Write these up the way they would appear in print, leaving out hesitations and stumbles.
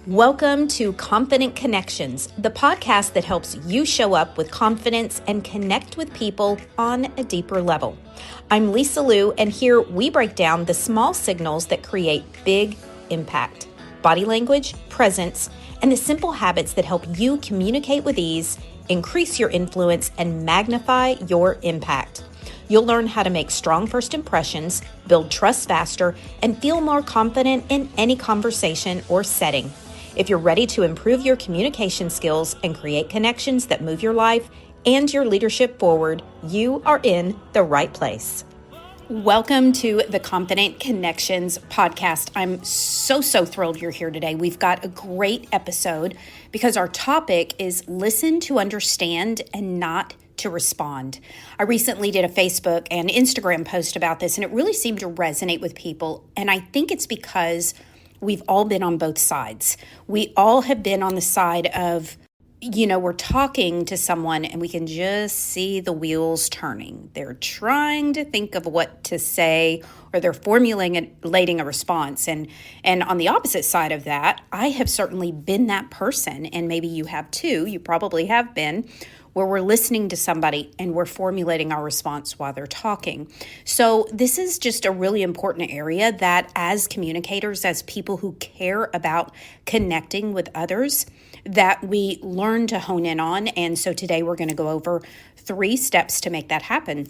Welcome to Confident Connections, the podcast that helps you show up with confidence and connect with people on a deeper level. I'm Lisa Liu, and here we break down the small signals that create big impact, body language, presence, and the simple habits that help you communicate with ease, increase your influence, and magnify your impact. You'll learn how to make strong first impressions, build trust faster, and feel more confident in any conversation or setting. If you're ready to improve your communication skills and create connections that move your life and your leadership forward, you are in the right place. Welcome to the Confident Connections podcast. I'm so thrilled you're here today. We've got a great episode because our topic is listen to understand and not to respond. I recently did a Facebook and Instagram post about this, and it really seemed to resonate with people. And I think it's because we've all been on both sides. We all have been on the side of, we're talking to someone and we can just see the wheels turning. They're trying to think of what to say, or they're formulating a response. And on the opposite side of that, I have certainly been that person, and maybe you have too. You probably have been, where we're listening to somebody and we're formulating our response while they're talking. So this is just a really important area that as communicators, as people who care about connecting with others, that we learn to hone in on. And so today we're going to go over 3 steps to make that happen.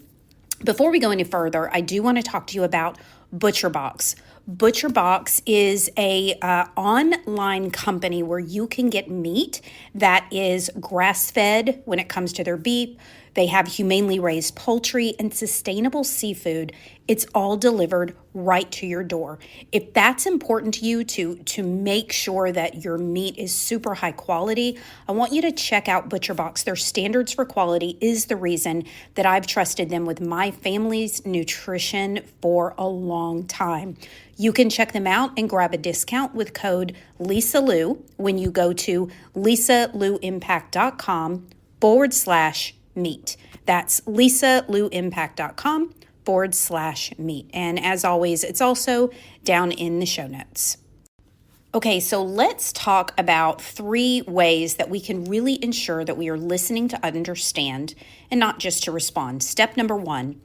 Before we go any further, I do want to talk to you about ButcherBox. ButcherBox is a online company where you can get meat that is grass-fed when it comes to their beef. They have humanely raised poultry and sustainable seafood. It's all delivered right to your door. If that's important to you to make sure that your meat is super high quality, I want you to check out ButcherBox. Their standards for quality is the reason that I've trusted them with my family's nutrition for a long time. You can check them out and grab a discount with code LisaLou when you go to lisalouimpact.com/meat. That's lisalouimpact.com/meat. And as always, it's also down in the show notes. Okay, so let's talk about 3 ways that we can really ensure that we are listening to understand and not just to respond. Step number 1,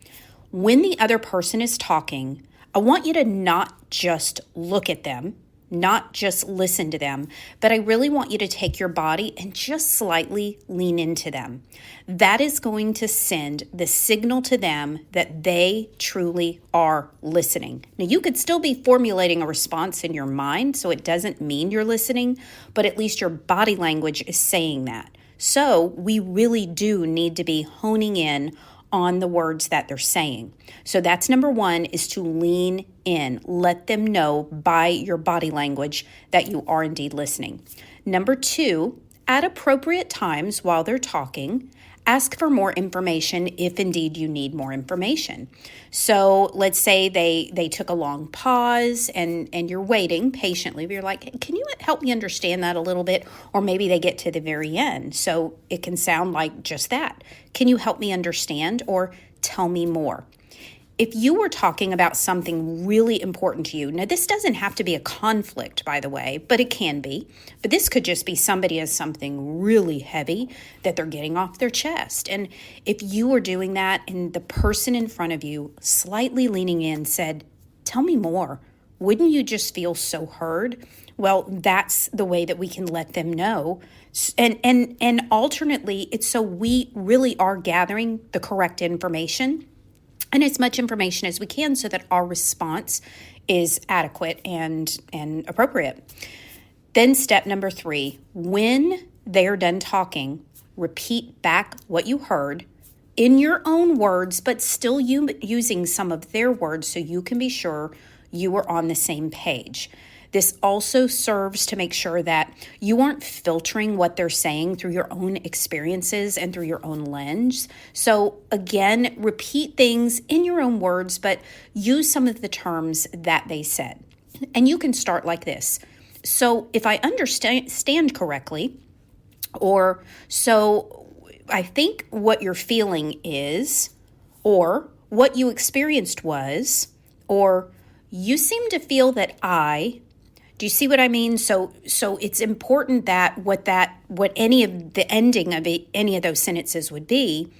when the other person is talking, I want you to not just look at them, not just listen to them, but I really want you to take your body and just slightly lean into them. That is going to send the signal to them that they truly are listening. Now, you could still be formulating a response in your mind, so it doesn't mean you're listening, but at least your body language is saying that. So we really do need to be honing in on the words that they're saying. So that's number 1, is to lean in. Let them know by your body language that you are indeed listening. Number 2, at appropriate times while they're talking, ask for more information if indeed you need more information. So let's say they took a long pause and you're waiting patiently. You're like, can you help me understand that a little bit? Or maybe they get to the very end. So it can sound like just that. Can you help me understand, or tell me more? If you were talking about something really important to you, now this doesn't have to be a conflict, by the way, but it can be. But this could just be somebody has something really heavy that they're getting off their chest. And if you were doing that and the person in front of you slightly leaning in said, tell me more, wouldn't you just feel so heard? Well, that's the way that we can let them know. And alternately, it's so we really are gathering the correct information and as much information as we can so that our response is adequate and appropriate. Then step number 3, when they're done talking, repeat back what you heard in your own words, but still using some of their words so you can be sure you are on the same page. This also serves to make sure that you aren't filtering what they're saying through your own experiences and through your own lens. So again, repeat things in your own words, but use some of the terms that they said. And you can start like this. So if I understand correctly, or so I think what you're feeling is, or what you experienced was, or you seem to feel that I, Do you see what I mean? So it's important that what any of the ending of any of those sentences would be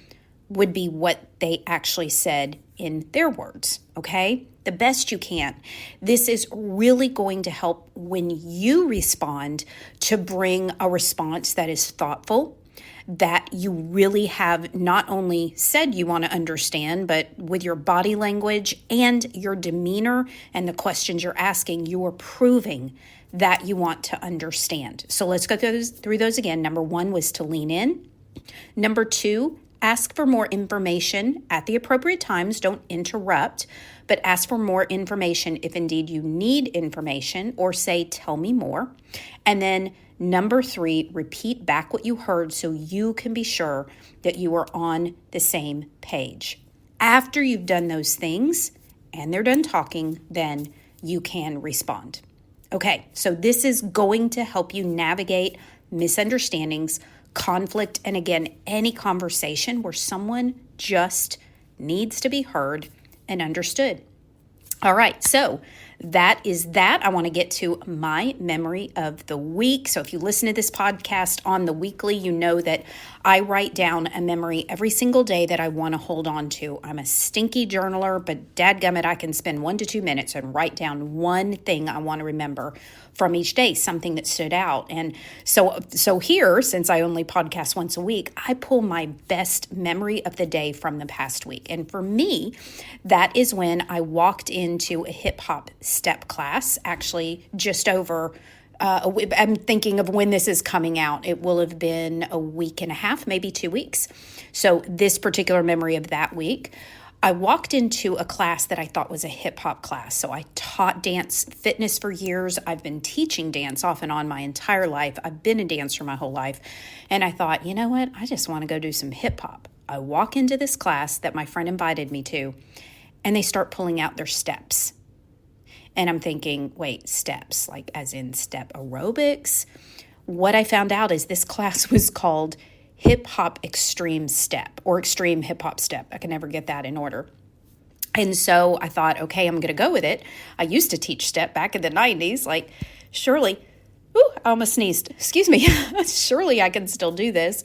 what they actually said in their words, okay? The best you can. This is really going to help when you respond to bring a response that is thoughtful, that you really have not only said you want to understand, but with your body language and your demeanor and the questions you're asking, you are proving that you want to understand. So let's go through those again. Number 1 was to lean in. Number 2, ask for more information at the appropriate times. Don't interrupt, but ask for more information if indeed you need information, or say, tell me more. And then number 3, repeat back what you heard so you can be sure that you are on the same page. After you've done those things and they're done talking, then you can respond. Okay, so this is going to help you navigate misunderstandings, conflict, and again, any conversation where someone just needs to be heard and understood. All right, so that is that. I want to get to my memory of the week. So if you listen to this podcast on the weekly, you know that I write down a memory every single day that I want to hold on to. I'm a stinky journaler, but dadgummit, I can spend 1 to 2 minutes and write down one thing I want to remember from each day, something that stood out. And so here, since I only podcast once a week, I pull my best memory of the day from the past week. And for me, that is when I walked into a hip hop step class, actually just over, I'm thinking of when this is coming out. It will have been a week and a half, maybe 2 weeks. So this particular memory of that week, I walked into a class that I thought was a hip hop class. So I taught dance fitness for years. I've been teaching dance off and on my entire life. I've been a dancer my whole life. And I thought, you know what? I just want to go do some hip hop. I walk into this class that my friend invited me to, and they start pulling out their steps. And I'm thinking, wait, steps, like as in step aerobics? What I found out is this class was called Hip Hop Extreme Step, or Extreme Hip Hop Step. I can never get that in order. And so I thought, okay, I'm going to go with it. I used to teach step back in the 90s. Like, surely, I almost sneezed. Excuse me. Surely I can still do this.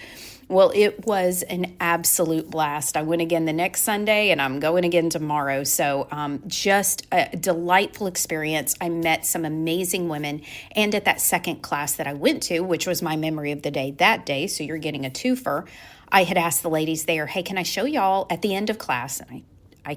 Well, it was an absolute blast. I went again the next Sunday, and I'm going again tomorrow. So just a delightful experience. I met some amazing women. And at that second class that I went to, which was my memory of the day that day, so you're getting a twofer, I had asked the ladies there, hey, can I show y'all at the end of class? And I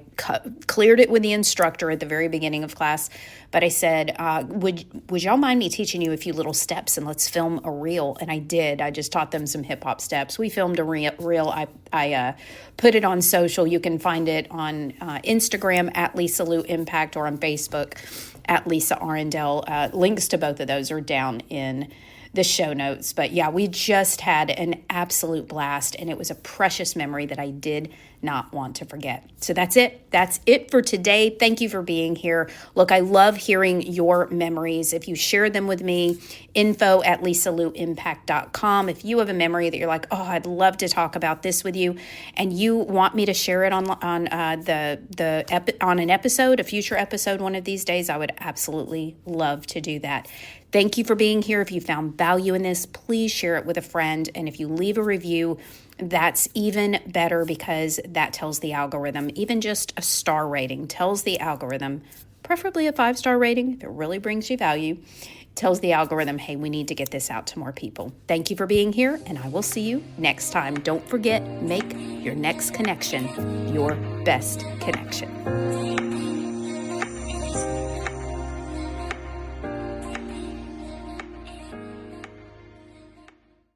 cleared it with the instructor at the very beginning of class, but I said, would y'all mind me teaching you a few little steps, and let's film a reel? And I did. I just taught them some hip hop steps. We filmed a reel. I put it on social. You can find it on Instagram at Lisa Lou Impact, or on Facebook at Lisa Arundel. Links to both of those are down in the show notes. But yeah, we just had an absolute blast, and it was a precious memory that I did not want to forget. So that's it. That's it for today. Thank you for being here. Look, I love hearing your memories. If you share them with me, info@lisalouimpact.com. If you have a memory that you're like, oh, I'd love to talk about this with you, and you want me to share it on an episode, a future episode one of these days, I would absolutely love to do that. Thank you for being here. If you found value in this, please share it with a friend. And if you leave a review, that's even better, because that tells the algorithm, even just a star rating tells the algorithm, preferably a 5-star rating if it really brings you value, tells the algorithm, hey, we need to get this out to more people. Thank you for being here, and I will see you next time. Don't forget, make your next connection your best connection.